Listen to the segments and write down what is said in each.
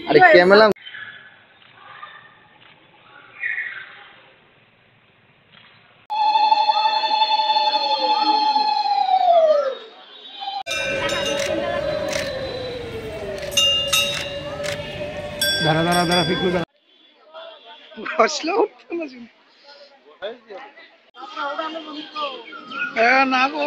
अरे कैमरा दारा दारा दारा फिकलू दारा बसलो ना गो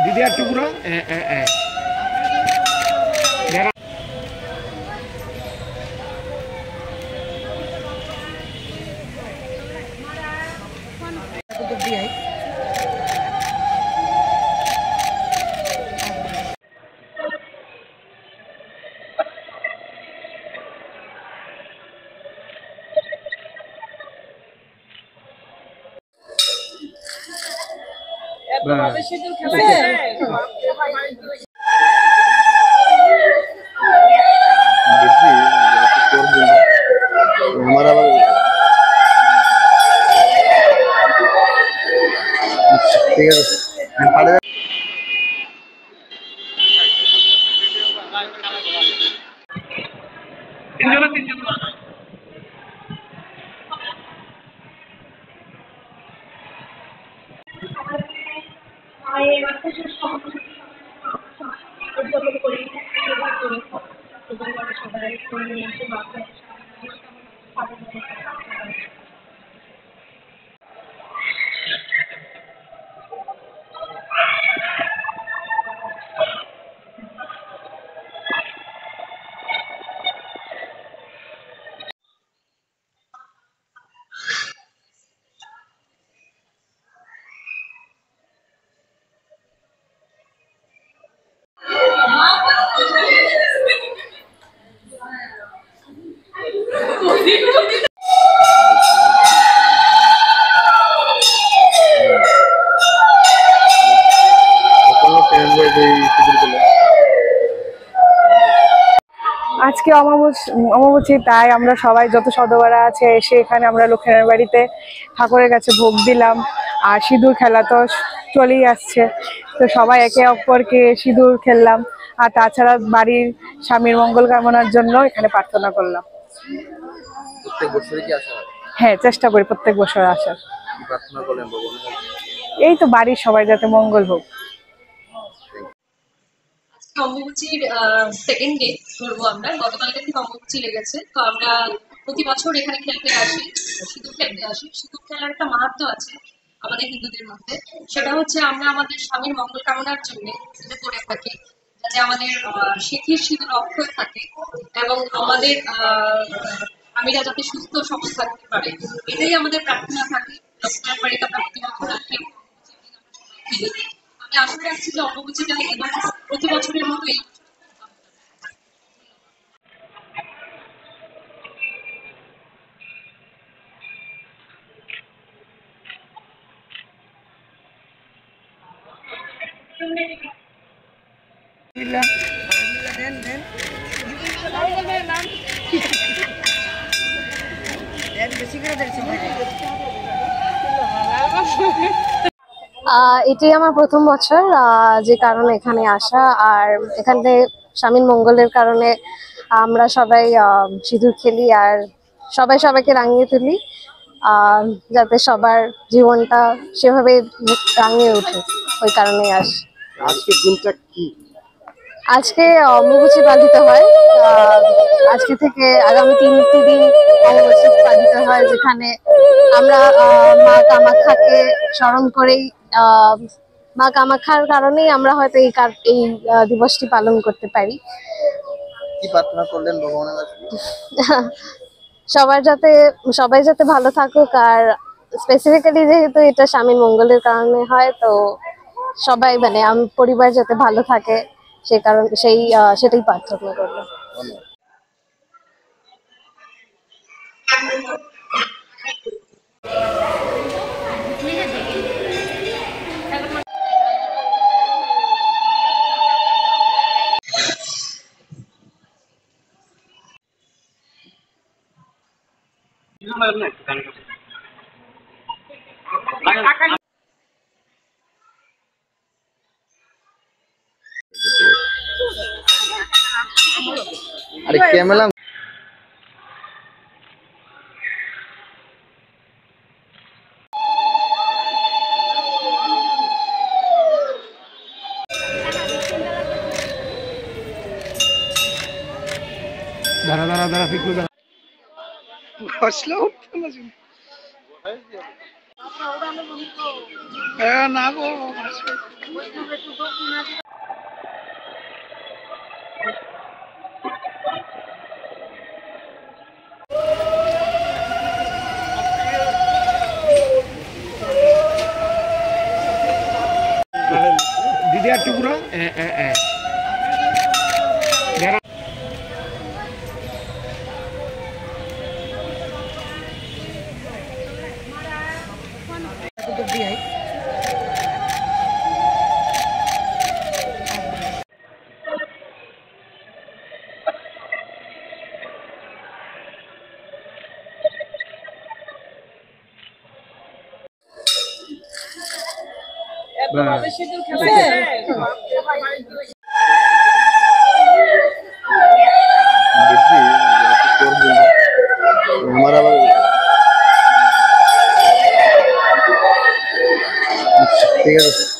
दीदी আর টুকরা আজকে অমাবস্যা তাই আমরা সবাই যত সদস্যরা আছে এসে এখানে আমরা লক্ষ্মীনারায়ণ বাড়িতে ঠাকুরের কাছে ভোগ দিলাম। আর সিঁদুর খেলা তো চলেই আসছে, তো সবাই একে অপরকে সিঁদুর খেললাম। আর তাছাড়া বাড়ির স্বামীর মঙ্গল কামনার জন্য এখানে প্রার্থনা করলাম। হ্যাঁ, চেষ্টা করি প্রত্যেক বছর আসার। এই তো বাড়ির সবাই যাতে মঙ্গল হোক। অম্বুবাচীর সেকেন্ড ডে ধরবো আমরা, গতকালকে থেকে অম্বুবাচী লেগেছে, তো আমরা প্রতি বছর এখানে খেলতে আসি, সিঁদুর খেলতে আসি। সিঁদুর খেলার একটা মাহাত্ম্য আছে আমাদের হিন্দুদের মধ্যে, সেটা হচ্ছে আমরা আমাদের স্বামীর মঙ্গল কামনার জন্য এটা করে থাকি, যাতে আমাদের সিঁথির সিঁদুর অক্ষয় থাকে এবং আমাদের স্বামীরা যাতে সুস্থ সবল থাকতে পারে, এটাই আমাদের প্রার্থনা থাকে। লক্ষ্মীনারায়ণ বাড়িতে আমরা প্রতি বছর আসি। আমি আশা রাখছি যে অম্বুবাচীটা এবার প্রতি বছরের মতোই এটাই আমার প্রথম বছর, যে কারণে এখানে আসা। আর এখানে স্বামীর মঙ্গলের কারণে আমরা সবাই সিঁদুর খেলি আর সবাই সবাইকে রাঙিয়ে তুলি, যাতে সবার জীবনটা সেভাবে রাঙিয়ে ওঠে, ওই কারণেই আসি। আজকের দিনটা কি? আজকে অম্বুবাচী পালিত হয়। আজকে থেকে আগামী 3টি দিন অম্বুবাচী পালিত হয়, যেখানে আমরা মা কামাখ্যাকে স্মরণ করেই, মা কামাখ্যার কারণেই আমরা হয়তো এই দিবসটি পালন করতে পারি। কি প্রার্থনা করলেন ভগবানের কাছে? সবাই যাতে ভালো থাকুক, আর স্পেসিফিক্যালি যেহেতু এটা স্বামীর মঙ্গলের কারণে হয়, তো সবাই মানে পরিবার যাতে ভালো থাকে সেটাই প্রার্থনা করলাম। अरे कैमरा দাঁড়া দাঁড়া দাঁড়া ফিকলু দাঁড়া। বসলো উঠতে না শুনি। না গো বসলো। দিদি আর টুকরা দাঁড়া। हमारा ठीक है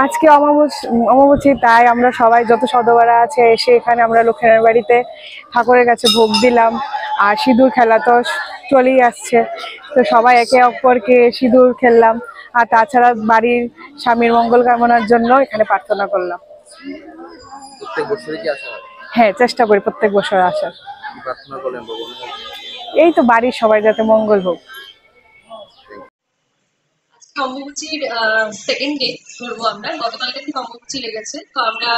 আজকে অমাবস্যা, তাই আমরা সবাই যত সদস্যরা আছে এসে এখানে আমরা লক্ষ্মীনারায়ণ বাড়িতে ঠাকুরের কাছে ভোগ দিলাম। আর সিঁদুর খেলা তো চলেই আসছে, তো সবাই একে অপরকে সিঁদুর খেললাম। আর তাছাড়া বাড়ির স্বামীর মঙ্গল কামনার জন্য এখানে প্রার্থনা করলাম। প্রত্যেক বছরই কি আসা হয়? হ্যাঁ, চেষ্টা করি প্রত্যেক বছর আসার। কি প্রার্থনা করলেন ভগবানের কাছে? এই তো বাড়ির সবাই যাতে মঙ্গল হোক। অম্বুবাচীর সেকেন্ড ডে ধরবো আমরা। গতকালকে থেকে অম্বুবাচী লেগেছে, তো আমরা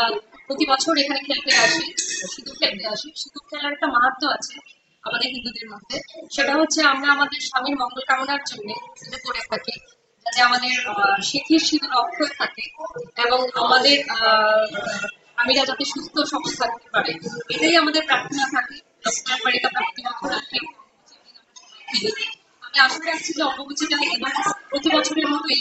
প্রতি বছর এখানে খেলতে আসি, সিঁদুর খেলতে আসি। সিঁদুর খেলার একটা মাহাত্ম্য আছে আমাদের হিন্দুদের মধ্যে। সেটা হচ্ছে আমরা আমাদের স্বামীর মঙ্গল কামনার জন্য এটা করে থাকি, যাতে আমাদের সিঁথির সিঁদুর অক্ষয় থাকে এবং আমাদের স্বামীরা যাতে সুস্থ সবল থাকতে পারে, এটাই আমাদের প্রার্থনা থাকে। লক্ষ্মীনারায়ণ বাড়িতে আমরা প্রতি বছর আসি। আমি আশা রাখছি যে অম্বুবাচীটা এবার প্রতি বছরের মতোই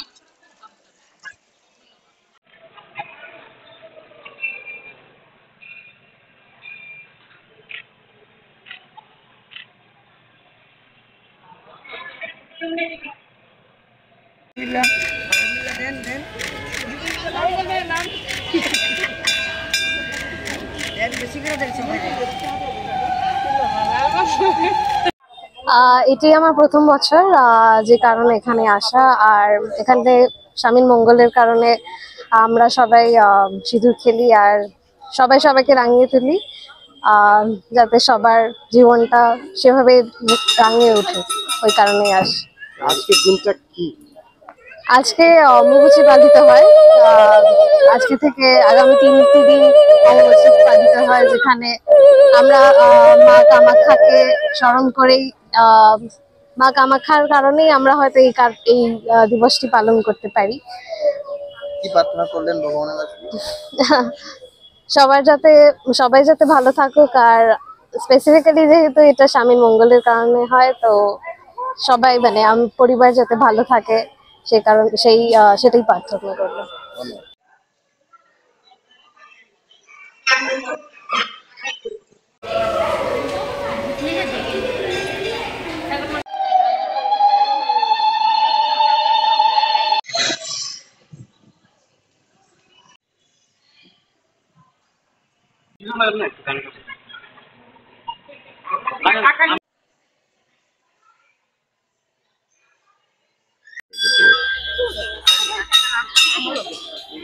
এটাই আমার প্রথম বছর, যে কারণে এখানে আসা। আর এখানে স্বামীর মঙ্গলের কারণে আমরা সবাই সিঁদুর খেলি আর সবাই সবাইকে রাঙিয়ে তুলি, যাতে সবার জীবনটা সেভাবে রাঙিয়ে ওঠে, ওই কারণেই আসি। আজকের দিনটা কি? আজকে অম্বুবাচী পালিত হয়। আহ, আজকে থেকে আগামী 3টি দিন অম্বুবাচী পালিত হয়, যেখানে আমরা মা কামাখ্যাকে স্মরণ করেই, আহ, মা কামাখ্যার কারণেই আমরা হয়তো এই দিবসটি পালন করতে পারি। কি প্রার্থনা করলেন ভগবানের কাছে? সবার যাতে সবাই যাতে ভালো থাকুক, আর স্পেসিফিক্যালি যেহেতু এটা স্বামীর মঙ্গলের কারণে হয়, তো সবাই মানে পরিবার যাতে ভালো থাকে সেটাই প্রার্থনা করলো।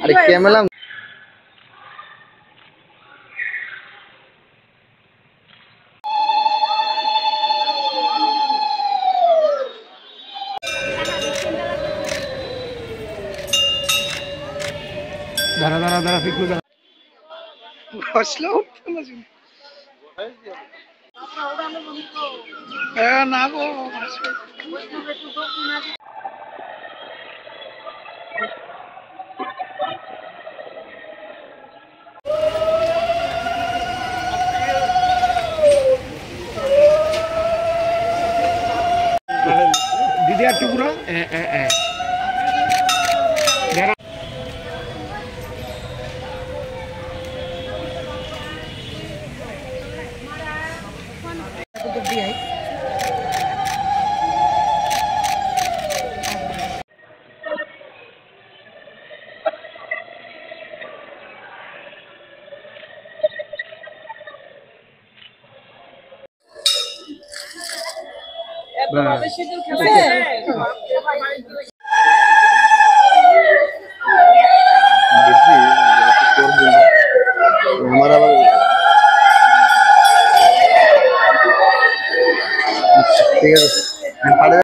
আরে ক্যামেলাম দাঁড়া দাঁড়া দাঁড়া ফিকলু দাঁড়া। বসলেও উঠতে না শুনি। হ্যাঁ, না গো, বসবে। দিদি আর টুকরো যারা আমার আবার ঠিক আছে পাড়ে